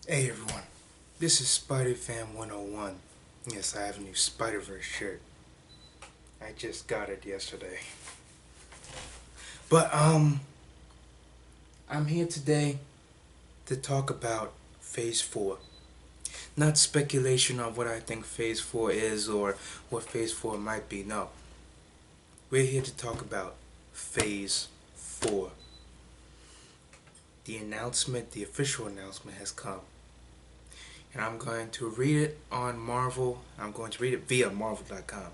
Hey everyone, this is SpiderFam 101. Yes, I have a new Spider-Verse shirt. I just got it yesterday. But I'm here today to talk about Phase 4. Not speculation on what I think Phase 4 is or what Phase 4 might be. No. We're here to talk about Phase 4. The official announcement has come. And I'm going to read it on Marvel. I'm going to read it via Marvel.com.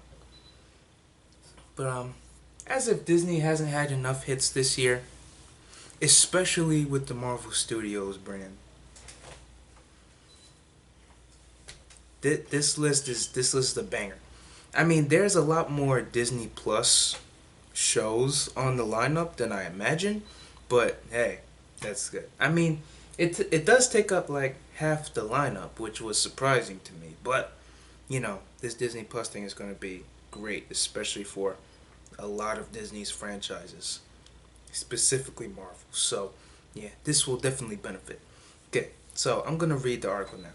But as if Disney hasn't had enough hits this year, especially with the Marvel Studios brand. This list is a banger. I mean, there's a lot more Disney Plus shows on the lineup than I imagined, but hey, that's good. I mean, it does take up like half the lineup, which was surprising to me. But this Disney Plus thing is going to be great, especially for a lot of Disney's franchises, specifically Marvel. So, yeah, this will definitely benefit. Okay, so I'm gonna read the article now.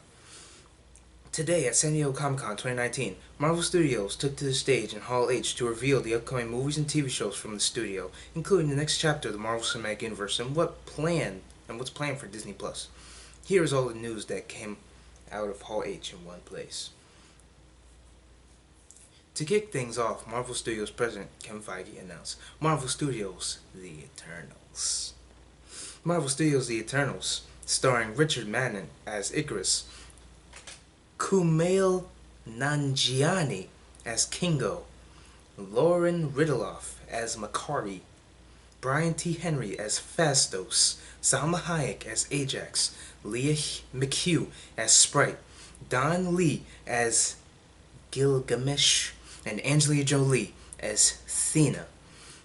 Today at San Diego Comic Con 2019, Marvel Studios took to the stage in Hall H to reveal the upcoming movies and TV shows from the studio, including the next chapter of the Marvel Cinematic Universe and what's planned for Disney Plus. Here is all the news that came out of Hall H in one place. To kick things off, Marvel Studios president Kevin Feige announced Marvel Studios The Eternals. Marvel Studios The Eternals, starring Richard Madden as Icarus, Kumail Nanjiani as Kingo, Lauren Ridloff as Makari, Brian T. Henry as Phastos, Salma Hayek as Ajax, Leah McHugh as Sprite, Don Lee as Gilgamesh, and Angelina Jolie as Thena.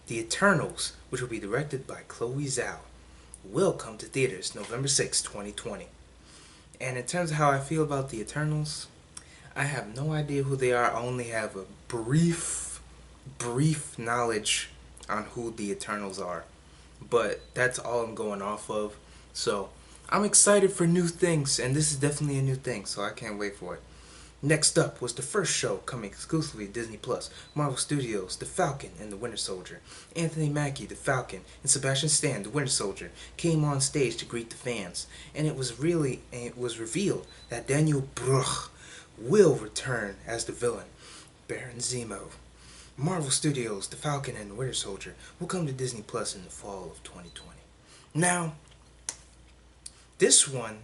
The Eternals, which will be directed by Chloe Zhao, will come to theaters November 6, 2020. And in terms of how I feel about the Eternals, I have no idea who they are. I only have a brief knowledge on who the Eternals are. But that's all I'm going off of. So I'm excited for new things, and this is definitely a new thing, so I can't wait for it. Next up was the first show coming exclusively to Disney Plus, Marvel Studios' The Falcon and the Winter Soldier. Anthony Mackie, the Falcon, and Sebastian Stan, the Winter Soldier, came on stage to greet the fans, and it was revealed that Daniel Bruch will return as the villain, Baron Zemo. Marvel Studios' The Falcon and the Winter Soldier will come to Disney Plus in the fall of 2020. Now, this one,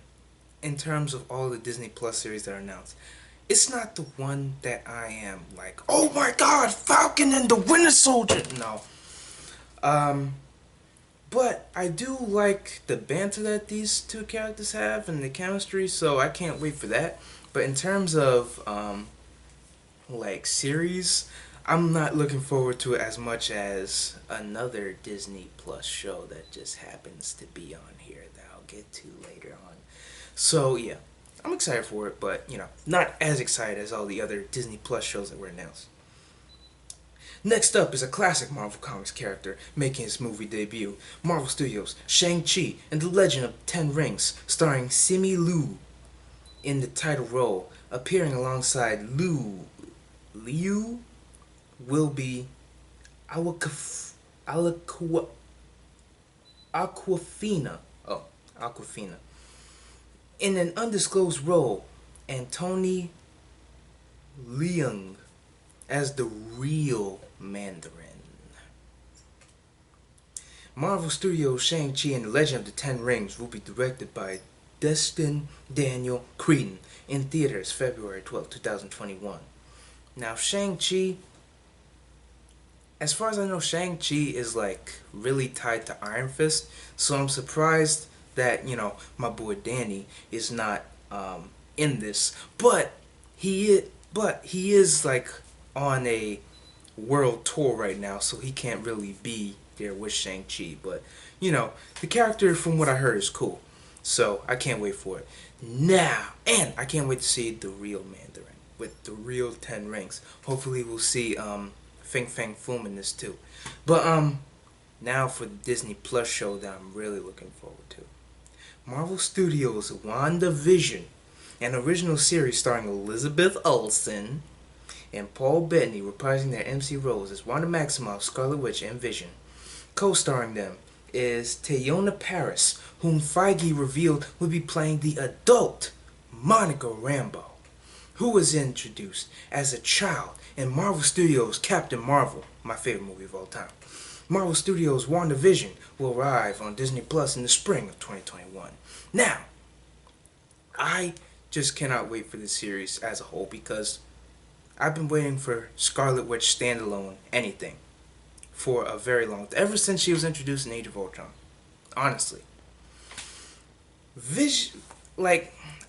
in terms of all the Disney Plus series that are announced, it's not the one that I am like, oh my god, Falcon and the Winter Soldier. No. But I do like the banter that these two characters have and the chemistry, so I can't wait for that. But in terms of like series, I'm not looking forward to it as much as another Disney Plus show that just happens to be on here that I'll get to later on. So yeah, I'm excited for it, but not as excited as all the other Disney Plus shows that were announced. Next up is a classic Marvel Comics character making his movie debut. Marvel Studios' Shang-Chi and the Legend of the Ten Rings, starring Simu Liu in the title role. Appearing alongside Liu will be Aquafina. Aquafina. In an undisclosed role, and Tony Leung as the real Mandarin. Marvel Studios' Shang-Chi and the Legend of the Ten Rings will be directed by Destin Daniel Cretton in theaters February 12, 2021. Now, Shang-Chi, as far as I know, Shang-Chi is like really tied to Iron Fist, so I'm surprised that, my boy Danny is not in this. But he is like on a world tour right now, so he can't really be there with Shang-Chi. But, the character, from what I heard, is cool. So I can't wait for it. Now, and I can't wait to see the real Mandarin with the real Ten Rings. Hopefully we'll see Fing Fang Foom in this too. But now for the Disney Plus show that I'm really looking forward to. Marvel Studios' WandaVision, an original series starring Elizabeth Olsen and Paul Bettany reprising their MC roles as Wanda Maximoff, Scarlet Witch, and Vision. Co-starring them is Teyonah Parris, whom Feige revealed would be playing the adult Monica Rambeau, who was introduced as a child in Marvel Studios' Captain Marvel, my favorite movie of all time. Marvel Studios' WandaVision will arrive on Disney Plus in the spring of 2021. Now, I just cannot wait for this series as a whole because I've been waiting for Scarlet Witch standalone anything for a very long time, ever since she was introduced in Age of Ultron. Honestly,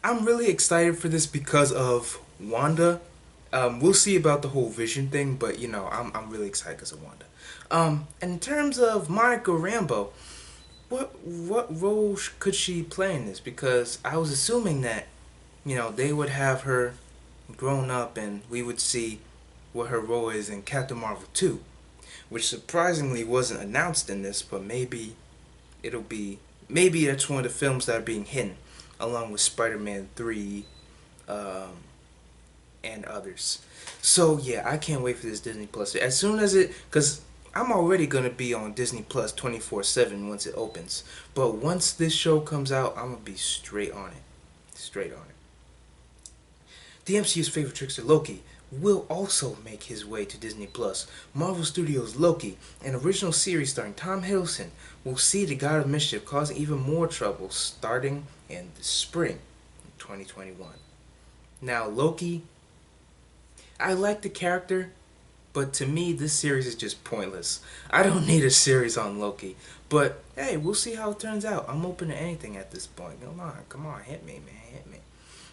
I'm really excited for this because of Wanda. We'll see about the whole Vision thing, but I'm really excited because of Wanda. And in terms of Monica Rambeau, what role could she play in this? Because I was assuming that they would have her grown up and we would see what her role is in Captain Marvel 2, which surprisingly wasn't announced in this, but maybe that's one of the films that are being hidden along with Spider-Man 3 and others. So yeah, I can't wait for this Disney Plus. As soon as because I'm already going to be on Disney Plus 24/7 once it opens. But once this show comes out, I'm going to be straight on it. Straight on it. The MCU's favorite trickster, Loki, will also make his way to Disney Plus. Marvel Studios' Loki, an original series starring Tom Hiddleston, will see the God of Mischief cause even more trouble starting in the spring of 2021. Now, Loki, I like the character, but to me, this series is just pointless. I don't need a series on Loki. But, hey, we'll see how it turns out. I'm open to anything at this point. Come on, hit me, man, hit me.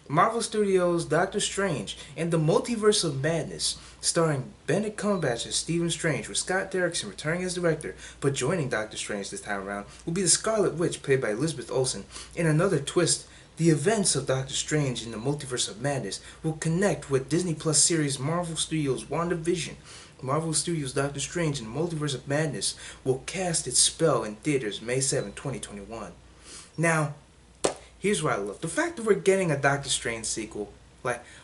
Marvel Studios' Doctor Strange and the Multiverse of Madness, starring Benedict Cumberbatch as Stephen Strange, with Scott Derrickson returning as director, but joining Doctor Strange this time around will be the Scarlet Witch, played by Elizabeth Olsen. In another twist, the events of Doctor Strange in the Multiverse of Madness will connect with Disney Plus series Marvel Studios' WandaVision. Marvel Studios' Doctor Strange in the Multiverse of Madness will cast its spell in theaters May 7, 2021. Now, here's what I love. The fact that we're getting a Doctor Strange sequel.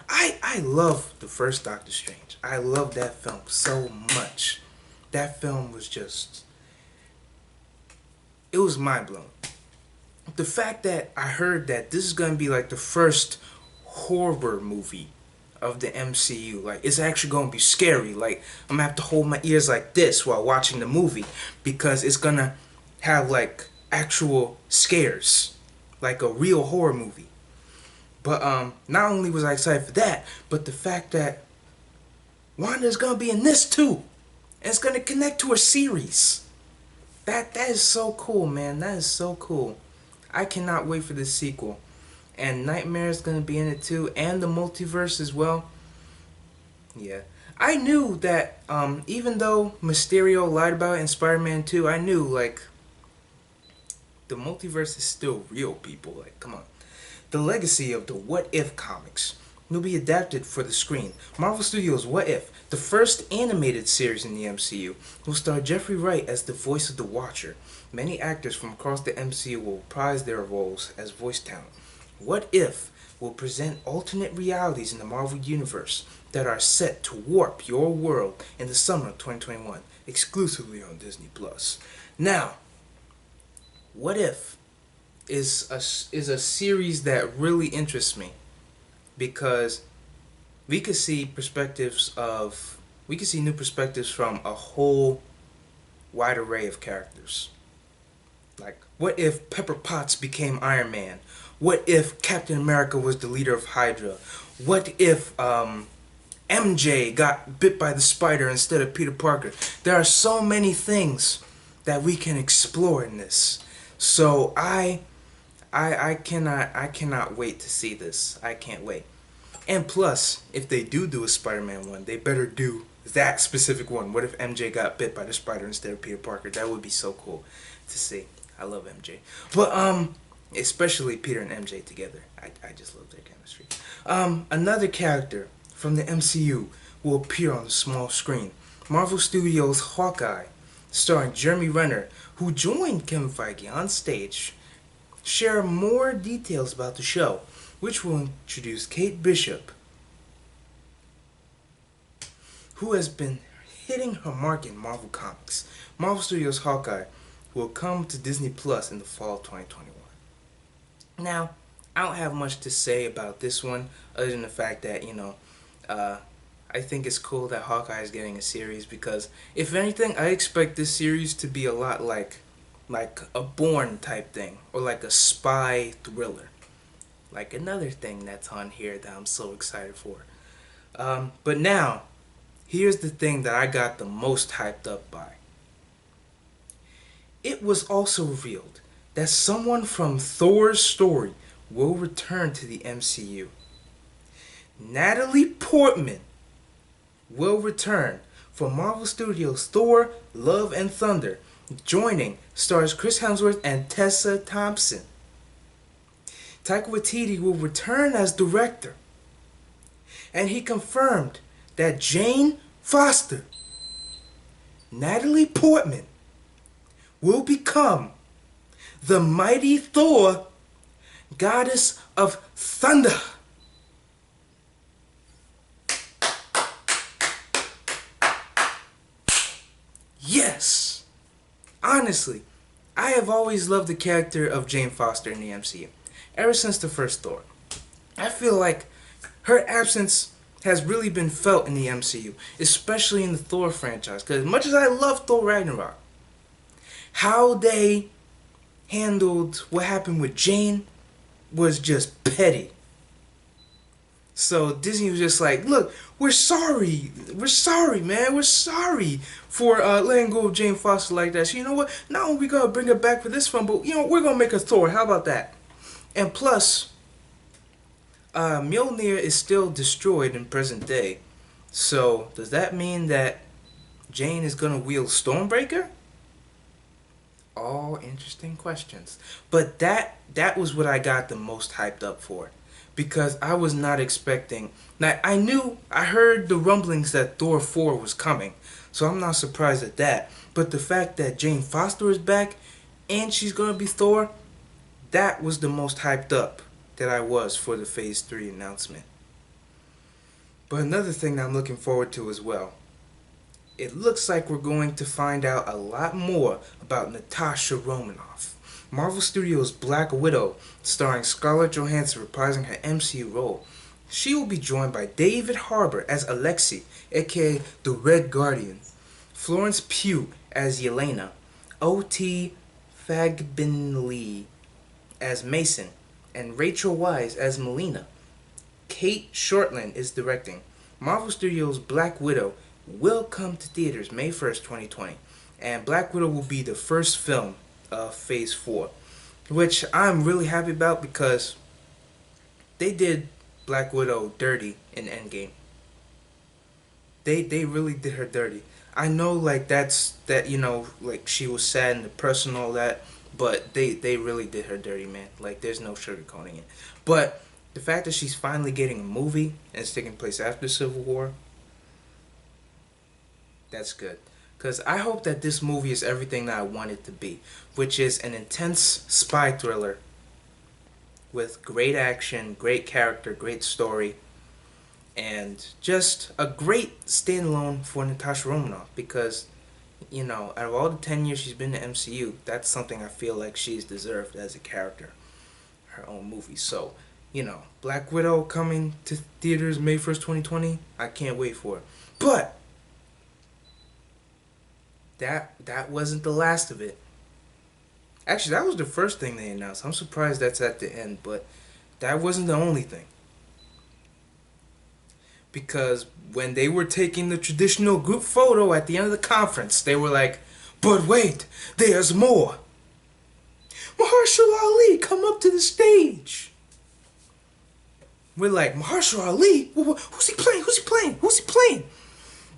I love the first Doctor Strange. I love that film so much. That film was it was mind-blowing. The fact that I heard that this is going to be like the first horror movie of the MCU, it's actually going to be scary. I'm going to have to hold my ears like this while watching the movie because it's going to have actual scares, like a real horror movie. But not only was I excited for that, but the fact that Wanda's going to be in this too, and it's going to connect to a series. That is so cool, man. That is so cool. I cannot wait for this sequel. And Nightmare's going to be in it too, and the multiverse as well. Yeah. I knew that even though Mysterio lied about it in Spider-Man 2, I knew, the multiverse is still real, people. Come on. The legacy of the What If comics will be adapted for the screen. Marvel Studios' What If, the first animated series in the MCU, will star Jeffrey Wright as the voice of the Watcher. Many actors from across the MCU will reprise their roles as voice talent. What If will present alternate realities in the Marvel Universe that are set to warp your world in the summer of 2021, exclusively on Disney Plus. Now, What If is a series that really interests me because we could see new perspectives from a whole wide array of characters. What if Pepper Potts became Iron Man? What if Captain America was the leader of Hydra? What if MJ got bit by the spider instead of Peter Parker? There are so many things that we can explore in this. So I cannot wait to see this. I can't wait. And plus, if they do a Spider-Man one, they better do that specific one. What if MJ got bit by the spider instead of Peter Parker? That would be so cool to see. I love MJ. But especially Peter and MJ together. I just love their chemistry. Another character from the MCU will appear on the small screen. Marvel Studios' Hawkeye, starring Jeremy Renner, who joined Kevin Feige on stage, share more details about the show, which will introduce Kate Bishop, who has been hitting her mark in Marvel Comics. Marvel Studios' Hawkeye will come to Disney Plus in the fall of 2021. Now, I don't have much to say about this one other than the fact that, I think it's cool that Hawkeye is getting a series because, if anything, I expect this series to be a lot like a Bourne type thing or like a spy thriller. Like another thing that's on here that I'm so excited for. But now, here's the thing that I got the most hyped up by. It was also revealed that someone from Thor's story will return to the MCU. Natalie Portman will return for Marvel Studios' Thor: Love and Thunder. Joining stars Chris Hemsworth and Tessa Thompson. Taika Waititi will return as director. And he confirmed that Jane Foster, Natalie Portman, will become the mighty Thor, goddess of thunder. Yes! Honestly, I have always loved the character of Jane Foster in the MCU. Ever since the first Thor. I feel like her absence has really been felt in the MCU, especially in the Thor franchise. Because as much as I love Thor Ragnarok, how they handled what happened with Jane was just petty. So Disney was just like, look, we're sorry, man, we're sorry for letting go of Jane Foster like that. So you know what? Not only we gonna bring her back for this film, but we're gonna make her Thor. How about that? And plus, Mjolnir is still destroyed in present day. So does that mean that Jane is gonna wield Stormbreaker? All interesting questions. But that was what I got the most hyped up for. Because I was not expecting... Now, I heard the rumblings that Thor 4 was coming. So I'm not surprised at that. But the fact that Jane Foster is back and she's going to be Thor, that was the most hyped up that I was for the Phase 3 announcement. But another thing that I'm looking forward to as well. It looks like we're going to find out a lot more about Natasha Romanoff. Marvel Studios' Black Widow, starring Scarlett Johansson reprising her MCU role. She will be joined by David Harbour as Alexei, aka the Red Guardian, Florence Pugh as Yelena, O.T. Fagbinley as Mason, and Rachel Weisz as Melina. Kate Shortland is directing. Marvel Studios' Black Widow will come to theaters May 1st, 2020, and Black Widow will be the first film of Phase 4, which I'm really happy about because they did Black Widow dirty in Endgame. They really did her dirty. I know like like she was sad and depressed and all that, but they really did her dirty, man. Like there's no sugarcoating it. But the fact that she's finally getting a movie and it's taking place after Civil War, that's good. Because I hope that this movie is everything that I want it to be, which is an intense spy thriller with great action, great character, great story, and just a great standalone for Natasha Romanoff. Because, out of all the 10 years she's been in the MCU, that's something I feel like she's deserved as a character, her own movie. So, Black Widow coming to theaters May 1st, 2020, I can't wait for it. But that wasn't the last of it. Actually, that was the first thing they announced. I'm surprised that's at the end, but that wasn't the only thing. Because when they were taking the traditional group photo at the end of the conference, they were like, but wait, there's more. Mahershala Ali, come up to the stage. We're like, Mahershala Ali? Who's he playing? Who's he playing? Who's he playing?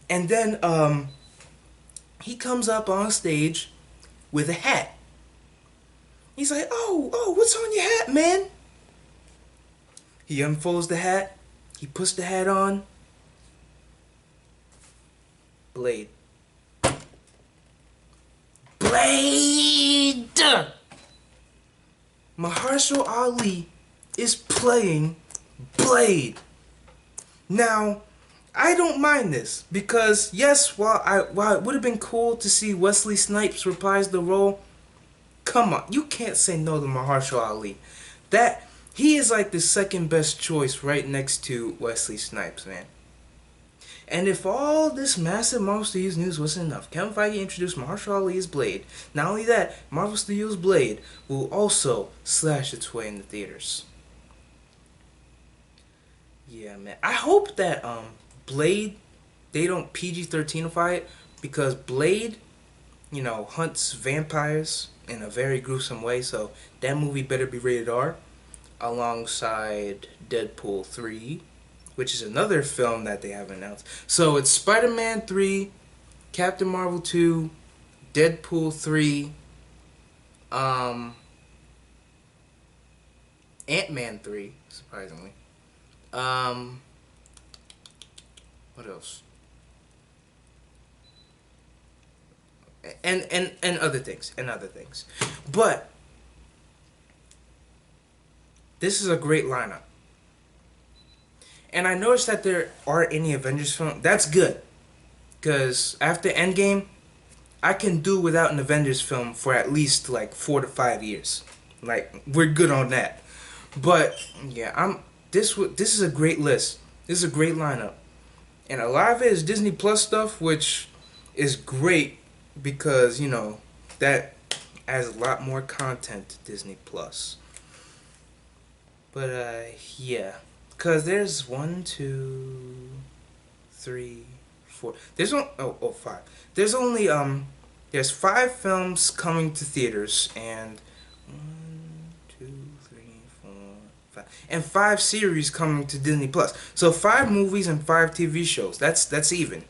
And then, he comes up on stage with a hat. He's like, oh, what's on your hat, man? He unfolds the hat. He puts the hat on. Blade. Blade! Mahershala Ali is playing Blade. Now, I don't mind this because yes, while it would have been cool to see Wesley Snipes reprise the role, come on, you can't say no to Mahershala Ali. That he is like the second best choice right next to Wesley Snipes, man. And if all this massive Marvel Studios news wasn't enough, Kevin Feige introduced Mahershala Ali as Blade. Not only that, Marvel Studios' Blade will also slash its way in the theaters. Yeah, man. I hope that Blade, they don't PG-13ify it, because Blade, you know, hunts vampires in a very gruesome way, so that movie better be rated R, alongside Deadpool 3, which is another film that they haven't announced. So it's Spider-Man 3, Captain Marvel 2, Deadpool 3, Ant-Man 3, surprisingly. What else? And other things, But this is a great lineup. And I noticed that there aren't any Avengers films. That's good, because after Endgame, I can do without an Avengers film for at least like 4 to 5 years. Like, we're good on that. But yeah, this is a great list. This is a great lineup, and a lot of it is Disney Plus stuff, which is great because, you know, that adds a lot more content to Disney Plus. But yeah, cause there's 1, 2, 3, 4. There's five. There's only there's 5 films coming to theaters, and 1, 2, 3, 4, 5, and 5 series coming to Disney Plus. So 5 movies and 5 TV shows. That's even.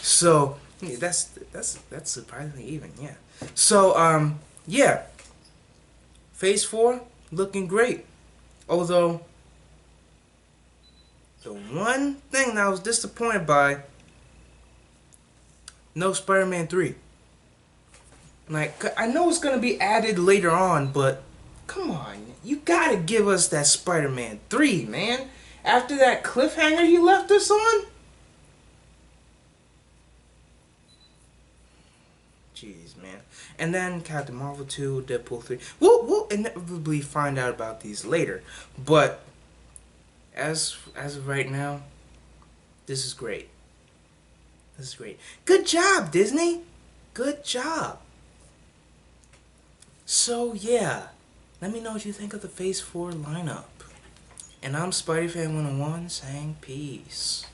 So yeah, that's surprisingly even. Yeah. So yeah. Phase 4 looking great. Although the one thing that I was disappointed by, no Spider-Man 3. Like, I know it's gonna be added later on, but come on, you gotta give us that Spider-Man 3, man. After that cliffhanger you left us on? Jeez, man. And then Captain Marvel 2, Deadpool 3. We'll inevitably find out about these later. But as of right now, this is great. This is great. Good job, Disney. Good job. So yeah, let me know what you think of the Phase 4 lineup. And I'm SpideyFan101 saying peace.